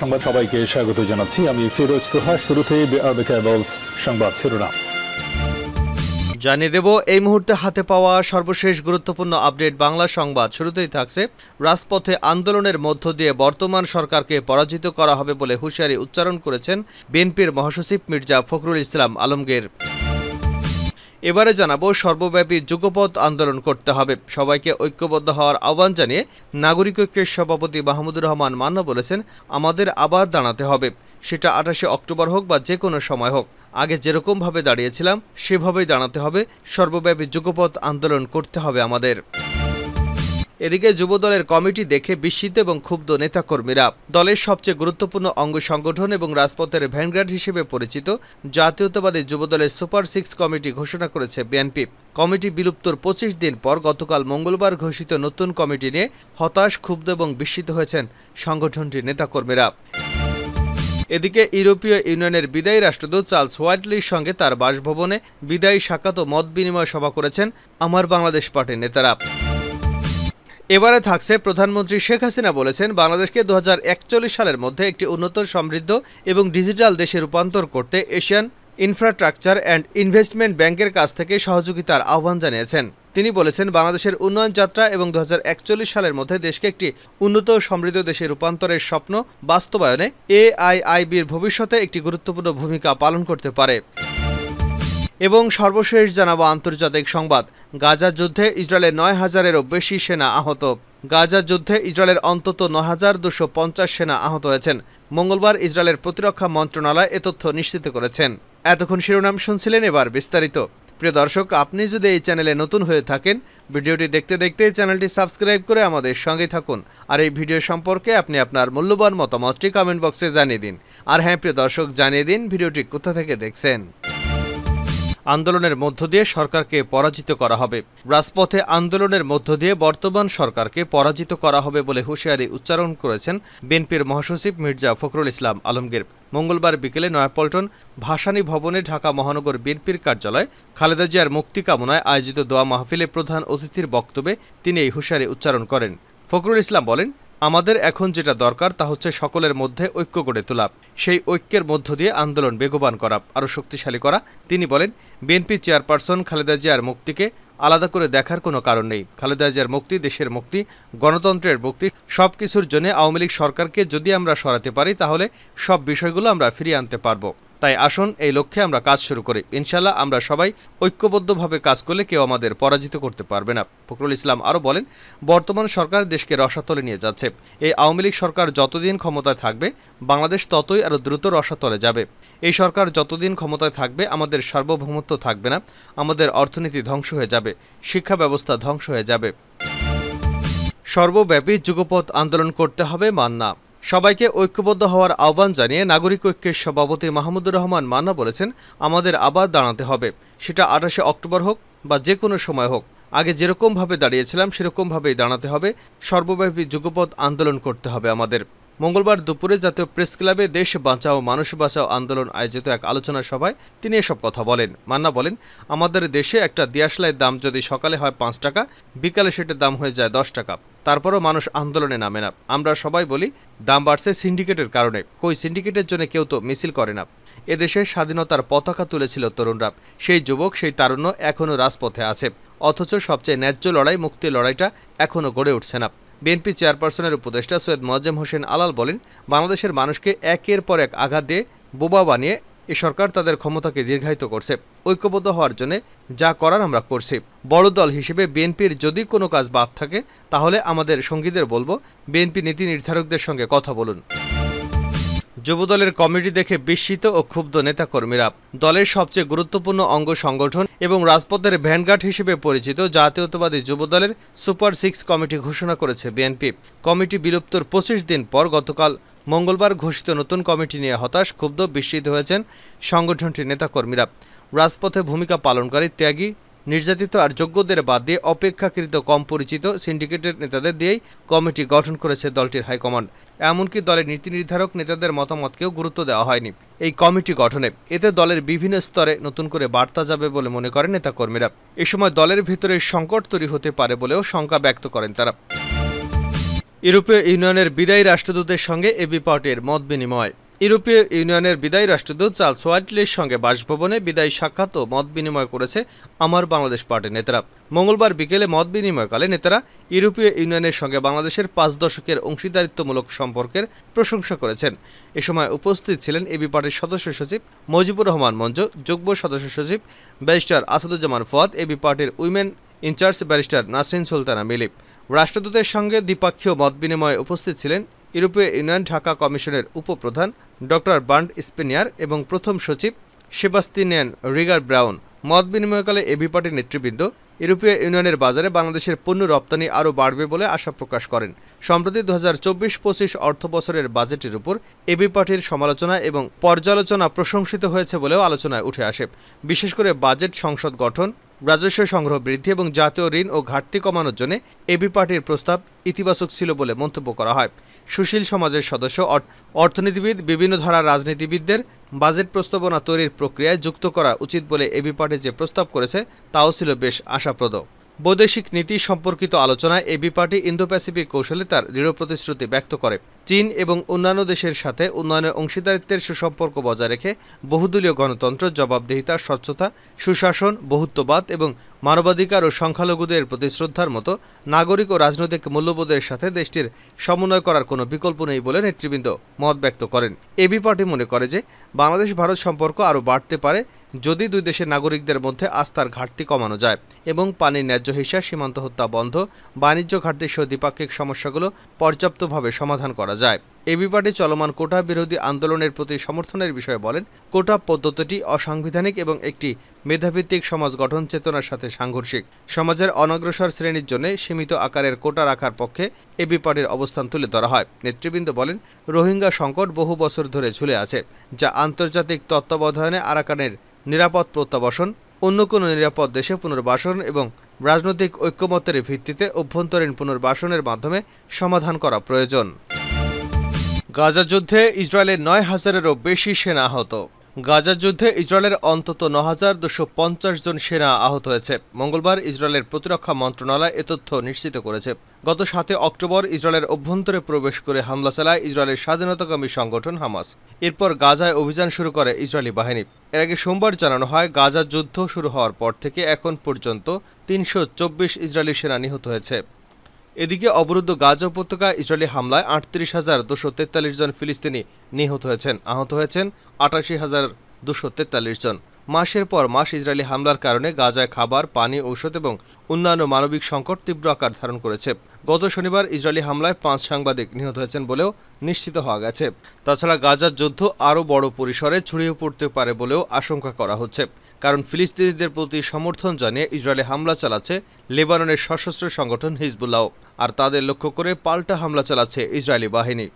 সংবাদ সবাইকে স্বাগত জানাচ্ছি আমি ফিরোজ তোহা। শুরুতে সংবাদ শিরোনাম জানিয়ে দেব এই মুহূর্তে হাতে পাওয়া সর্বশেষ গুরুত্বপূর্ণ আপডেট বাংলা সংবাদ। শুরুতেই থাকছে রাজপথে আন্দোলনের মধ্য দিয়ে বর্তমান সরকারকে পরাজিত করা হবে বলে হুঁশিয়ারি উচ্চারণ করেছেন বিএনপির মহাসচিব মির্জা ফখরুল ইসলাম আলমগীর। এবারে জানাবো সর্বব্যাপী যুগপৎ আন্দোলন করতে হবে, সবাইকে ঐক্যবদ্ধ হওয়ার আহ্বান জানিয়ে নাগরিক ঐক্যের সভাপতি মাহমুদুর রহমান মান্না বলেছেন, আমাদের আবার দাঁড়াতে হবে, সেটা 28শে অক্টোবর হোক বা যে কোনো সময় হোক। আগে যেরকমভাবে দাঁড়িয়েছিলাম সেভাবেই দাঁড়াতে হবে, সর্বব্যাপী যুগপৎ আন্দোলন করতে হবে আমাদের। এদিকে যুবদলের কমিটি দেখে বিস্মিত এবং ক্ষুব্ধ নেতাকর্মীরা। দলের সবচেয়ে গুরুত্বপূর্ণ অঙ্গ সংগঠন এবং রাজপথের ভ্যানগার্ড হিসেবে পরিচিত জাতীয়তাবাদী যুবদলের সুপার 6 কমিটি ঘোষণা করেছে বিএনপি। কমিটি বিলুপ্তর 25 দিন পর গতকাল মঙ্গলবার ঘোষিত নতুন কমিটি নিয়ে হতাশ, ক্ষুব্ধ এবং বিস্মিত হয়েছেন সংগঠনটির নেতাকর্মীরা। এদিকে ইউরোপীয় ইউনিয়নের বিদায়ী রাষ্ট্রদূত চার্লস হোয়াইটলির সঙ্গে তার বাসভবনে বিদায়ী সাক্ষাৎ ও মত বিনিময় সভা করেছেন আমার বাংলাদেশ পার্টির নেতারা। এবারে থাকছে প্রধানমন্ত্রী শেখ হাসিনা বলেছেন, বাংলাদেশকে 2041 সালের মধ্যে একটি উন্নত, সমৃদ্ধ এবং ডিজিটাল দেশে রূপান্তর করতে এশিয়ান ইনফ্রাস্ট্রাকচার অ্যান্ড ইনভেস্টমেন্ট ব্যাংকের কাছ থেকে সহযোগিতার আহ্বান জানিয়েছেন। তিনি বলেছেন, বাংলাদেশের উন্নয়ন যাত্রা এবং 2041 সালের মধ্যে দেশকে একটি উন্নত, সমৃদ্ধ দেশে রূপান্তরের স্বপ্ন বাস্তবায়নে AIIBর ভবিষ্যতে একটি গুরুত্বপূর্ণ ভূমিকা পালন করতে পারে। এবং সর্বশেষ জানাবো আন্তর্জাতিক সংবাদ। গাজা যুদ্ধে ইসরায়েলের 9,000-এরও বেশি সেনা আহত। গাজা যুদ্ধে ইসরায়েলের অন্তত 9,250 সেনা আহত হয়েছেন। মঙ্গলবার ইসরায়েলের প্রতিরক্ষা মন্ত্রণালয় এ তথ্য নিশ্চিত করেছেন। এতক্ষণ শিরোনাম শুনছিলেন, এবার বিস্তারিত। প্রিয় দর্শক, আপনি যদি এই চ্যানেলে নতুন হয়ে থাকেন, ভিডিওটি দেখতে দেখতে চ্যানেলটি সাবস্ক্রাইব করে আমাদের সঙ্গে থাকুন। আর এই ভিডিও সম্পর্কে আপনি আপনার মূল্যবান মতামতটি কমেন্ট বক্সে জানিয়ে দিন। আর হ্যাঁ প্রিয় দর্শক, জানিয়ে দিন ভিডিওটি কোথা থেকে দেখছেন। আন্দোলনের মধ্য দিয়ে সরকারকে পরাজিত করা হবে। রাজপথে আন্দোলনের মধ্য দিয়ে বর্তমান সরকারকে পরাজিত করা হবে বলে হুঁশিয়ারি উচ্চারণ করেছেন বিএনপির মহাসচিব মির্জা ফখরুল ইসলাম আলমগীর। মঙ্গলবার বিকেলে নয়াপল্টন ভাসানী ভবনে ঢাকা মহানগর বিএনপির কার্যালয়ে খালেদা জিয়ার মুক্তি কামনায় আয়োজিত দোয়া মাহফিলে প্রধান অতিথির বক্তব্যে তিনি এই হুঁশিয়ারি উচ্চারণ করেন। ফখরুল ইসলাম বলেন, আমাদের এখন যেটা দরকার তা হচ্ছে সকলের মধ্যে ঐক্য গড়ে তোলা, সেই ঐক্যের মধ্য দিয়ে আন্দোলন বেগবান করা, আরও শক্তিশালী করা। তিনি বলেন, বিএনপি চেয়ারপারসন খালেদা জিয়ার মুক্তিকে আলাদা করে দেখার কোনো কারণ নেই। খালেদা জিয়ার মুক্তি দেশের মুক্তি, গণতন্ত্রের মুক্তি, সবকিছুর জন্য আওয়ামী লীগ সরকারকে যদি আমরা সরাতে পারি তাহলে সব বিষয়গুলো আমরা ফিরিয়ে আনতে পারবো। তাই আসুন এই লক্ষ্যে আমরা কাজ শুরু করি। ইনশাল্লাহ আমরা সবাই ঐক্যবদ্ধভাবে কাজ করলে কেউ আমাদের পরাজিত করতে পারবে না। ফখরুল ইসলাম আরও বলেন, বর্তমান সরকার দেশকে রসাতলে নিয়ে যাচ্ছে। এই আওয়ামী লীগ সরকার যতদিন ক্ষমতায় থাকবে বাংলাদেশ ততই আরও দ্রুত রসাতলে যাবে। এই সরকার যতদিন ক্ষমতায় থাকবে আমাদের সার্বভৌমত্ব থাকবে না, আমাদের অর্থনীতি ধ্বংস হয়ে যাবে, শিক্ষা ব্যবস্থা ধ্বংস হয়ে যাবে। সর্বব্যাপী যুগপৎ আন্দোলন করতে হবে মান্না। সবাইকে ঐক্যবদ্ধ হওয়ার আহ্বান জানিয়ে নাগরিক ঐক্যের সভাপতি মাহমুদুর রহমান মান্না বলেছেন, আমাদের আবার দাঁড়াতে হবে, সেটা 28শে অক্টোবর হোক বা যে কোনো সময় হোক। আগে যেরকমভাবে দাঁড়িয়েছিলাম সেরকমভাবেই দাঁড়াতে হবে, সর্বব্যাপী যুগপৎ আন্দোলন করতে হবে আমাদের। মঙ্গলবার দুপুরে জাতীয় প্রেস ক্লাবে দেশ বাঁচাও মানুষ বাঁচাও আন্দোলন আয়োজিত এক আলোচনা সভায় তিনি এসব কথা বলেন। মান্না বলেন, আমাদের দেশে একটা দিয়াশলাইয়ের দাম যদি সকালে হয় 5 টাকা, বিকালে সেটার দাম হয়ে যায় 10 টাকা, তারপরও মানুষ আন্দোলনে নামে না। আমরা সবাই বলি দাম বাড়ছে সিন্ডিকেটের কারণে। কই সিন্ডিকেটের জন্য কেউ তো মিছিল করে না। এদেশে স্বাধীনতার পতাকা তুলেছিল তরুণরা, সেই যুবক সেই তারুণ্য এখনও রাজপথে আছে, অথচ সবচেয়ে ন্যায্য লড়াই, মুক্তির লড়াইটা এখনও গড়ে উঠছে না। বিএনপি চেয়ারপারসনের উপদেষ্টা সৈয়দ মোয়াজ্জেম হোসেন আলাল বলেন, বাংলাদেশের মানুষকে একের পর এক আঘাত দিয়ে বোবা বানিয়ে এ সরকার তাদের ক্ষমতাকে দীর্ঘায়িত করছে। ঐক্যবদ্ধ হওয়ার জন্য যা করার আমরা করছি। বড় দল হিসেবে বিএনপির যদি কোনো কাজ বাদ থাকে তাহলে আমাদের সঙ্গীদের বলবো, বিএনপি নীতি নির্ধারকদের সঙ্গে কথা বলুন। যুবদলের কমিটি দেখে বিস্মিত ও ক্ষুব্ধ নেতাকর্মীরা। দলের সবচেয়ে গুরুত্বপূর্ণ অঙ্গ সংগঠন এবং রাজপথের ভ্যানগার্ড হিসেবে পরিচিত জাতীয়তাবাদী যুবদলের সুপার 6 কমিটি ঘোষণা করেছে বিএনপি। কমিটি বিলুপ্তর 25 দিন পর গতকাল মঙ্গলবার ঘোষিত নতুন কমিটি নিয়ে হতাশ, ক্ষুব্ধ, বিস্মিত হয়েছেন সংগঠনটির নেতাকর্মীরা। রাজপথে ভূমিকা পালনকারী, ত্যাগী, নির্যাতিত আর যোগ্যদের বাদ দিয়ে অপেক্ষাকৃত কম পরিচিত সিন্ডিকেটের নেতাদের দিয়েই কমিটি গঠন করেছে দলটির হাইকমান্ড। এমনকি দলের নীতি নির্ধারক নেতাদের মতামতকেও গুরুত্ব দেওয়া হয়নি এই কমিটি গঠনে। এতে দলের বিভিন্ন স্তরে নতুন করে বার্তা যাবে বলে মনে করেন নেতাকর্মীরা। এ সময় দলের ভিতরে সংকট তৈরি হতে পারে বলেও শঙ্কা ব্যক্ত করেন তারা। ইউরোপীয় ইউনিয়নের বিদায়ী রাষ্ট্রদূতের সঙ্গে এবি পার্টির মত বিনিময়। ইউরোপীয় ইউনিয়নের বিদায়ী রাষ্ট্রদূত চার্লস হোয়াইটলির সঙ্গে বাসভবনে বিদায়ী সাক্ষাৎ ও মত বিনিময় করেছে আমার বাংলাদেশ পার্টির নেতারা। মঙ্গলবার বিকেলে মত বিনিময়কালে নেতারা ইউরোপীয় ইউনিয়নের সঙ্গে বাংলাদেশের 5 দশকের অংশীদারিত্বমূলক সম্পর্কের প্রশংসা করেছেন। এ সময় উপস্থিত ছিলেন এবি পার্টির সদস্য সচিব মজিবুর রহমান মঞ্জু, যুগ্ম সদস্য সচিব ব্যারিস্টার আসাদুজ্জামান ফুয়াদ, এবি পার্টির women in charge barrister Nasrin Sultana মিলিপ। রাষ্ট্রদূতের সঙ্গে দ্বিপাক্ষীয় মত বিনিময়ে উপস্থিত ছিলেন ইউরোপীয় ইউনিয়ন ঢাকা কমিশনের উপপ্রধান ডক্টর বার্ন্ড স্পেনিয়ার এবং প্রথম সচিব সেবাস্তিয়ান রিগার ব্রাউন। মত বিনিময়কালে এবি পার্টির নেতৃবৃন্দ ইউরোপীয় ইউনিয়নের বাজারে বাংলাদেশের পণ্য রপ্তানি আরও বাড়বে বলে আশা প্রকাশ করেন। সম্প্রতি 2024-25 অর্থবছরের বাজেটের উপর এবি পার্টির সমালোচনা এবং পর্যালোচনা প্রশংসিত হয়েছে বলেও আলোচনায় উঠে আসে। বিশেষ করে বাজেট সংসদ গঠন, রাজস্ব সংগ্রহ বৃদ্ধি এবং জাতীয় ঋণ ও ঘাটতি কমানোর জন্য এবি পার্টির প্রস্তাব ইতিবাচক ছিল বলে মন্তব্য করা হয়। সুশীল সমাজের সদস্য অর্থনীতিবিদ, বিভিন্ন ধারার রাজনীতিবিদদের বাজেট প্রস্তাবনা তৈরির প্রক্রিয়ায় যুক্ত করা উচিত বলে এবি পার্টি যে প্রস্তাব করেছে তাও ছিল বেশ আশাপ্রদ। বৈদেশিক নীতি সম্পর্কিত আলোচনায় এবি পার্টি ইন্দো প্যাসিফিক কৌশলে তার দৃঢ় প্রতিশ্রুতি ব্যক্ত করে। চীন এবং অন্যান্য দেশের সাথে উন্নয়নের অংশীদারিত্বের সুসম্পর্ক বজায় রেখে বহুদলীয় গণতন্ত্র, জবাবদিহিতা, স্বচ্ছতা, সুশাসন, বহুত্ববাদ এবং মানবাধিকার ও সংখ্যালঘুদের প্রতি শ্রদ্ধার মতো নাগরিক ও রাজনৈতিক মূল্যবোধের সাথে দেশটির সমন্বয় করার কোনো বিকল্প নেই বলে নেতৃবৃন্দ মত ব্যক্ত করেন। এবি পার্টি মনে করে যে বাংলাদেশ ভারত সম্পর্ক আরও বাড়তে পারে যদি দুই দেশের নাগরিকদের মধ্যে আস্থার ঘাটতি কমানো যায় এবং পানির ন্যায্য হিসা, সীমান্ত হত্যা বন্ধ, বাণিজ্য ঘাটতি সহ দ্বিপাক্ষিক সমস্যাগুলো পর্যাপ্তভাবে সমাধান করা যায়। এবি পার্টি চলমান কোটা বিরোধী আন্দোলনের প্রতি সমর্থনের বিষয়ে বলেন, কোটা পদ্ধতিটি অসাংবিধানিক এবং একটি মেধাভিত্তিক সমাজ গঠন চেতনার সাথে সাংঘর্ষিক। সমাজের অনগ্রসর শ্রেণীর জন্য সীমিত আকারের কোটা রাখার পক্ষে এবি পার্টির অবস্থান তুলে ধরা হয়। নেতৃবৃন্দ বলেন, রোহিঙ্গা সংকট বহু বছর ধরে ঝুলে আছে, যা আন্তর্জাতিক তত্ত্বাবধানে আরাকানের নিরাপদ প্রত্যাবাসন, অন্য কোনো নিরাপদ দেশে পুনর্বাসন এবং রাজনৈতিক ঐক্যমত্যের ভিত্তিতে অভ্যন্তরীণ পুনর্বাসনের মাধ্যমে সমাধান করা প্রয়োজন। গাজা যুদ্ধে ইসরায়েলের ৯,০০০-এরও বেশি সেনা আহত। গাজা যুদ্ধে ইসরায়েলের অন্তত ৯,২৫০ জন সেনা আহত হয়েছে। মঙ্গলবার ইসরায়েলের প্রতিরক্ষা মন্ত্রণালয় এ তথ্য নিশ্চিত করেছে। গত ৭ অক্টোবর ইসরায়েলের অভ্যন্তরে প্রবেশ করে হামলা চালায় ইসরায়েলের স্বাধীনতাকামী সংগঠন হামাস। এরপর গাজায় অভিযান শুরু করে ইসরায়েলি বাহিনী। এর আগে সোমবার জানানো হয়, গাজা যুদ্ধ শুরু হওয়ার পর থেকে এখন পর্যন্ত ৩২৪ ইসরায়েলি সেনা নিহত হয়েছে। এদিকে অবরুদ্ধ গাজা উপত্যকায় ইসরায়েলি হামলায় ৩৮,২৪৩ জন ফিলিস্তিনি নিহত হয়েছেন। আহত হয়েছেন ৮৮,২৪৩ জন। মাসের পর মাস ইসরায়েলি হামলার কারণে গাজায় খাবার, পানি, ঔষধ এবং অন্যান্য মানবিক সংকট তীব্র আকার ধারণ করেছে। গত শনিবার ইসরায়েলি হামলায় ৫ সাংবাদিক নিহত হয়েছেন বলেও নিশ্চিত হওয়া গেছে। তাছাড়া গাজার যুদ্ধ আরও বড় পরিসরে ছড়িয়ে পড়তে পারে বলেও আশঙ্কা করা হচ্ছে, কারণ ফিলিস্তিনিদের প্রতি সমর্থন জানিয়ে ইসরায়েলে হামলা চালাচ্ছে লেবাননের সশস্ত্র সংগঠন হিজবুল্লাহ, আর তাদের লক্ষ্য করে পাল্টা হামলা চালাচ্ছে ইসরায়েলি বাহিনী।